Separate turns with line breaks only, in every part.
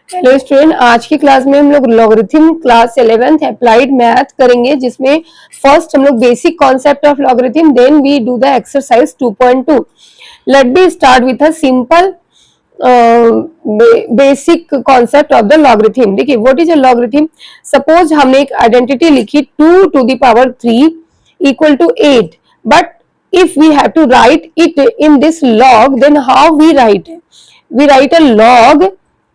Hello student, आज की class में हम लोग logarithm class 11th applied math करेंगे, जिसमें फर्स्ट हम लोग basic concept of logarithm, then we do the exercise 2.2. Let be start with a simple basic concept of the logarithm. देखिए, what is a logarithm. Suppose हमने एक identity लिखी 2 to the power 3 equal to 8, but if we have to write it in this log, then how we write? We write a log.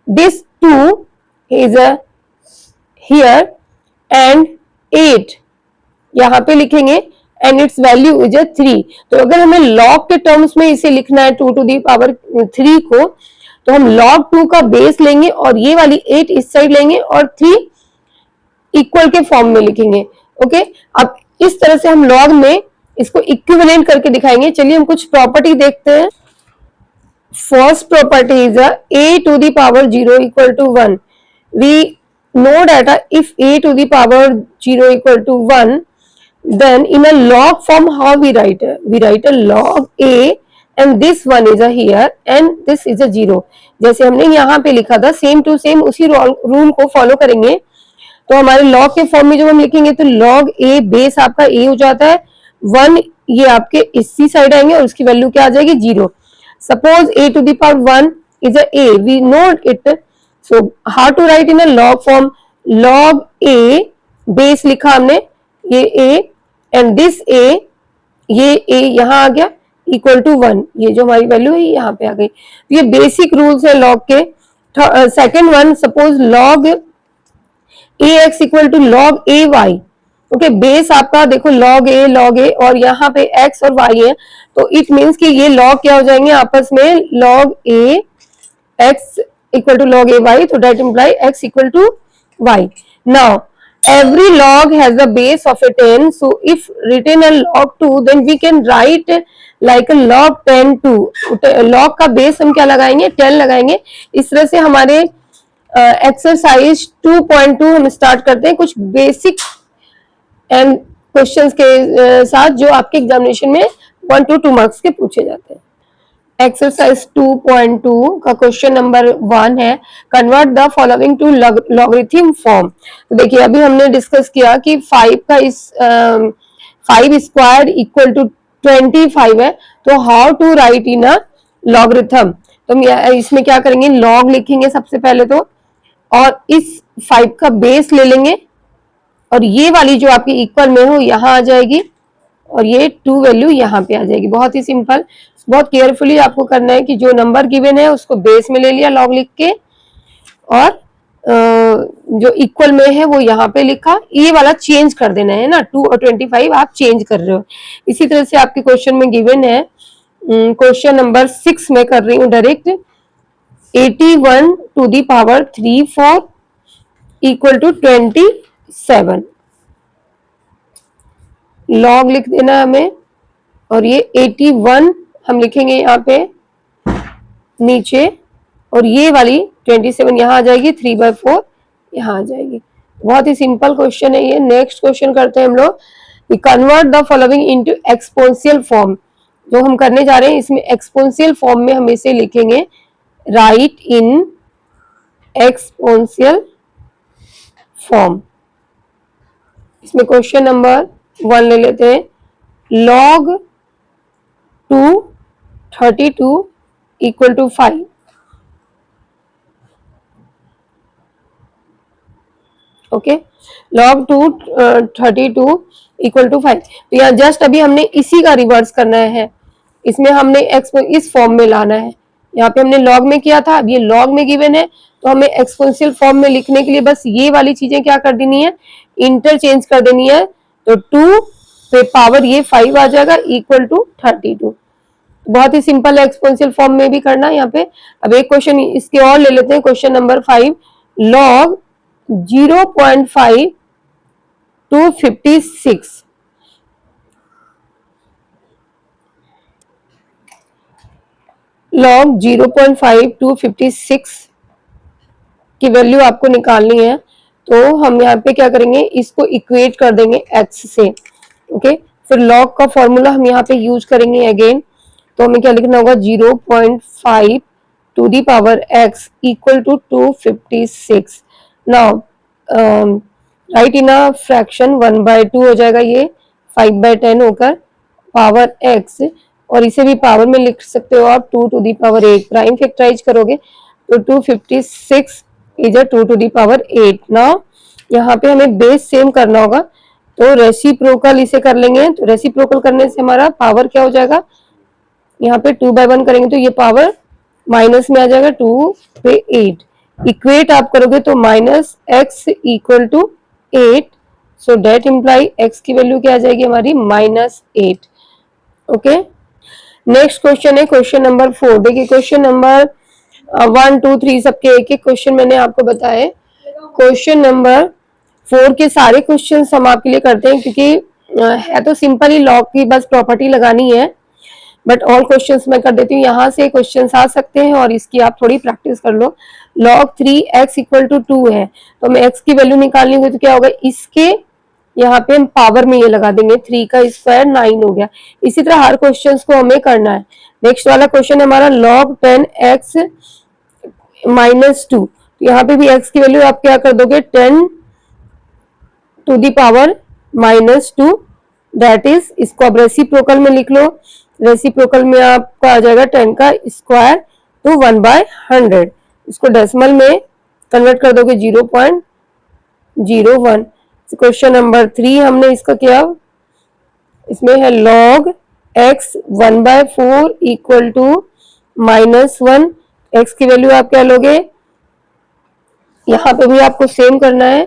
This 2 is a here and 8 यहाँ पे लिखेंगे and its value is a 3. तो अगर हमें log के terms में इसे लिखना है 2 to the power 3 को, तो हम log 2 का बेस लेंगे और ये वाली 8 इस साइड लेंगे और 3 इक्वल के फॉर्म में लिखेंगे. ओके, अब इस तरह से हम log में इसको इक्विवेलेंट करके दिखाएंगे. चलिए हम कुछ प्रॉपर्टी देखते हैं. First property is a to the power 0 equal to 1. We know that if a to the power 0 equal to 1, then in a log form how we write? We write a log a and this one is a here and this is a 0. जैसे हमने यहाँ पे लिखा था same to same उसी rule को follow करेंगे. तो हमारे लॉग के फॉर्म में जब हम लिखेंगे तो लॉग ए बेस आपका ए हो जाता है, 1 ये आपके इसी साइड आएंगे और उसकी वैल्यू क्या आ जाएगी 0. Suppose a to the power 1 is a a. We know it. So how to write in a log form? Log a base लिखा हमने, ये a and this a, ये a यहाँ आ गया equal to 1. ये जो हमारी वैल्यू है यहाँ पे आ गई. तो ये बेसिक रूल्स है लॉग के. Second one, suppose log ax equal to log ay. Okay, base आपका देखो log a और यहाँ पे x और y है, तो इट मीन्स कि ये log क्या हो जाएंगे आपस में, log a x equal to log a y, तो that imply x equal to y. Now every log has the base of a 10, so if written a log 2, then we can write like a log 10 2. log का base हम क्या लगाएंगे, 10 लगाएंगे. इस तरह से हमारे एक्सरसाइज 2.2 हम स्टार्ट करते हैं कुछ बेसिक एंड क्वेश्चंस के साथ जो आपके एग्जामिनेशन में 1 to 2 मार्क्स के पूछे जाते हैं. एक्सरसाइज 2.2 का क्वेश्चन नंबर 1 है, convert the following to logarithm form. तो देखिए, अभी हमने डिस्कस किया कि 5 का 5 स्क्वायर इक्वल टू 25 है, तो how to write in a logarithm. तो हम इसमें क्या करेंगे, लॉग लिखेंगे सबसे पहले तो, और इस 5 का बेस ले लेंगे और ये वाली जो आपकी इक्वल में हो यहाँ आ जाएगी और ये 2 वैल्यू यहाँ पे आ जाएगी. बहुत ही सिंपल, बहुत केयरफुली आपको करना है कि जो नंबर गिवन है उसको बेस में ले लिया लॉग लिख के, और जो इक्वल में है वो यहाँ पे लिखा. ये वाला चेंज कर देना है ना, 2 और 25 आप चेंज कर रहे हो. इसी तरह से आपके क्वेश्चन में गिवन है, क्वेश्चन नंबर 6 में कर रही हूँ direct, 81 to the power 3 4 equal to 27. Log लिख देना हमें, और ये 81 हम लिखेंगे यहाँ पे नीचे, और ये वाली 27 यहाँ आ जाएगी, 3/4 यहाँ आ जाएगी. बहुत ही सिंपल क्वेश्चन है ये. नेक्स्ट क्वेश्चन करते हैं हम लोग, convert the following into exponential form. जो हम करने जा रहे हैं इसमें एक्सपोनेंशियल फॉर्म में हम इसे लिखेंगे, राइट इन एक्सपोनेंशियल फॉर्म. इसमें क्वेश्चन नंबर 1 ले लेते हैं, log 232 equal to 5. Okay, log 232 equal to 5. तो यहाँ जस्ट अभी हमने इसी का रिवर्स करना है, इसमें हमने इस फॉर्म में लाना है. यहाँ पे हमने log में किया था, अब ये log में गिवन है, तो हमें एक्सपोनेंशियल फॉर्म में लिखने के लिए बस ये वाली चीजें क्या कर देनी है, इंटरचेंज कर देनी है. तो 2 पे पावर ये 5 आ जाएगा इक्वल टू 32. बहुत ही सिंपल है एक्सपोनेंशियल फॉर्म में भी करना यहाँ पे. अब एक क्वेश्चन इसके और ले लेते हैं, question number 5, log 0.5 to 56. log 0.5 to 56 की वैल्यू आपको निकालनी है. तो हम यहाँ पे क्या करेंगे, इसको इक्वेट कर देंगे x से. ओके, फिर log का फॉर्मूला हम यहाँ पे यूज करेंगे अगेन. तो हमें क्या लिखना होगा, 0.5 to the power x equal to 256. Now right in a fraction 1/2 हो जाएगा, ये 5/10 होकर पावर x, और इसे भी पावर में लिख सकते हो आप 2 to the power 8. Prime factorize करोगे तो 256 is 2 to the power 8. Now यहाँ पे हमें बेस सेम करना होगा, तो रेसिप्रोकल इसे कर लेंगे. तो रेसिप्रोकल करने से हमारा पावर क्या हो जाएगा, यहाँ पे 2/1 करेंगे तो ये पावर माइनस में आ जाएगा 2 पे 8. इक्वेट आप करोगे तो minus x equal to 8. So that imply x की वैल्यू क्या आ जाएगी हमारी -8. ओके, नेक्स्ट क्वेश्चन है क्वेश्चन नंबर 4. देखिए क्वेश्चन नंबर 1 2 3 सबके एक एक क्वेश्चन मैंने आपको बताए. क्वेश्चन नंबर 4 के सारे क्वेश्चन हम आपके लिए करते हैं, क्योंकि है तो सिंपल ही, लॉग की बस प्रॉपर्टी लगानी है, बट ऑल क्वेश्चंस मैं कर देती हूँ. यहाँ से क्वेश्चंस आ सकते हैं और इसकी आप थोड़ी प्रैक्टिस कर लो. log 3x इक्वल टू 2 है, तो हमें x की वैल्यू निकालनी होगी, तो क्या होगा, इसके यहाँ पे हम पावर में ये लगा देंगे, 3 का स्क्वायर 9 हो गया. इसी तरह हर क्वेश्चंस को हमें करना है. नेक्स्ट वाला क्वेश्चन है हमारा log 10x -2. यहाँ पे भी x की वैल्यू आप क्या कर दोगे, 10 to the power -2. That is, इसको आप रेसिप्रोकल में लिख लो. रेसिप्रोकल में आपका आ जाएगा 10 का स्क्वायर तो 1/100. इसको डेसिमल में कन्वर्ट कर दोगे 0.01. क्वेश्चन नंबर 3 हमने इसका किया, इसमें है log x 1/4 equal to -1. x की वैल्यू आप क्या लोगे, यहाँ पे भी आपको सेम करना है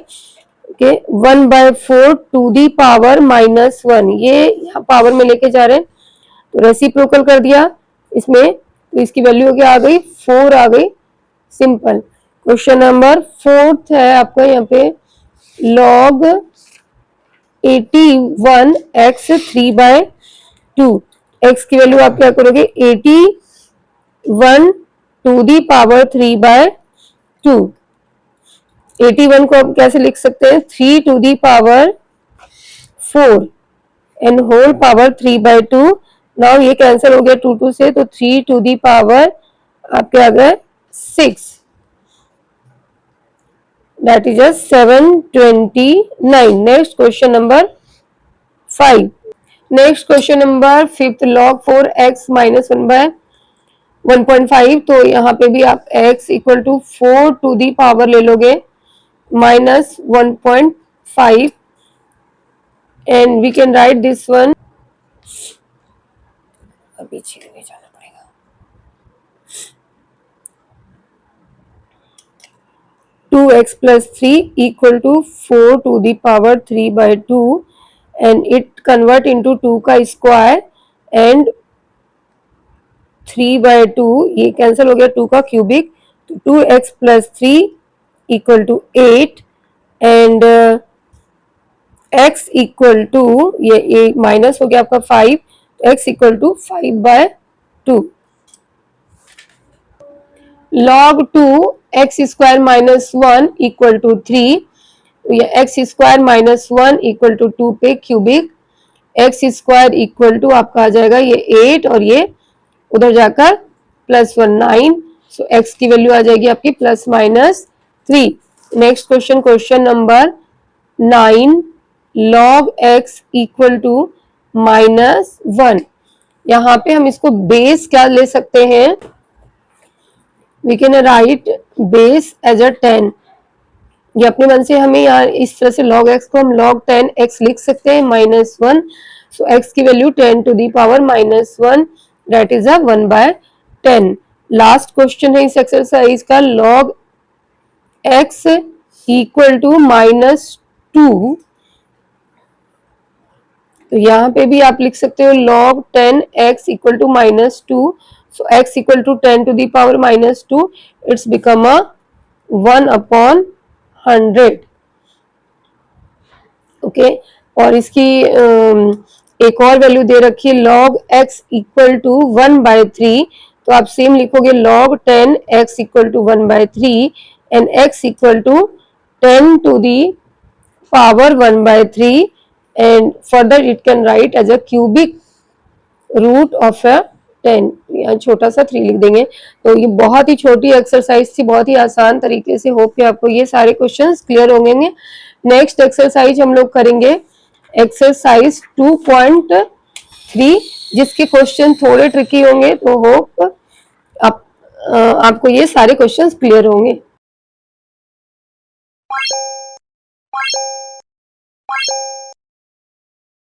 कि 1/4 टू दी पावर -1. ये यहाँ पावर में लेके जा रहे हैं, तो रेसिप्रोकल कर दिया इसमें, तो इसकी वैल्यू क्या आ गई, 4 आ गई. सिंपल. क्वेश्चन नंबर 4 है आपका यहाँ पे log 81x 3/2. x की वैल्यू आप क्या करोगे, 81 टू दी पावर 3/2. 81 को आप कैसे लिख सकते हैं, 3 to the power 4 and whole power 3/2. Now ये कैंसिल हो गया 2 2 से, तो 3 टू दी पावर आपके आ गए 6. That is 729. Next question number 5. Next question number 5, log 4x -1/1.5. तो यहाँ पे भी आप x equal to 4 to the power ले लोगे -1.5, and we can write this one. अभी छीनने जाना पड़ेगा. 2x plus 3 equal to 4 to the power 3/2, and it convert into 2 का स्क्वायर एंड 3/2, ये कैंसिल हो गया 2 का क्यूबिक, तो 2x plus 3 equal to 8 and x equal to ये माइनस हो गया आपका 5, x equal to 5/2. log 2 x square -1 equal to 3. तो ये x स्क्वायर -1 इक्वल टू 2 पे cubic, x square equal to आपका आ जाएगा ये 8, और ये उधर जाकर +1 9. सो x की वैल्यू आ जाएगी आपकी +-3. Next question, question number 9, log x equal to -1. यहाँ पे हम इसको बेस क्या ले सकते हैं, we can write base as 10. ये अपने मन से हमें यहाँ इस तरह से log x को हम log 10x लिख सकते हैं -1. सो x की value 10 to the power -1, that is 1/10. Last question है इस एक्सरसाइज का, log x इक्वल टू -2. तो यहाँ पे भी आप लिख सकते हो log 10x equal to -2. So x equal to 10 to the power -2, it's become 1/100. Okay, और इसकी एक और वैल्यू दे रखी है log x इक्वल टू 1/3. तो आप सेम लिखोगे log 10x equal to 1/3 and x equal to 10 to the power 1/3, and further it can write as a cubic root of a 10, यहाँ छोटा सा 3 लिख देंगे। तो ये बहुत ही छोटी एक्सरसाइज थी, बहुत ही आसान तरीके से। होप कि आपको ये सारे क्वेश्चंस क्लियर होंगे। नेक्स्ट एक्सरसाइज हम लोग करेंगे एक्सरसाइज 2.3, जिसके क्वेश्चन थोड़े ट्रिकी होंगे। तो होप आपको ये सारे क्वेश्चंस क्लियर होंगे।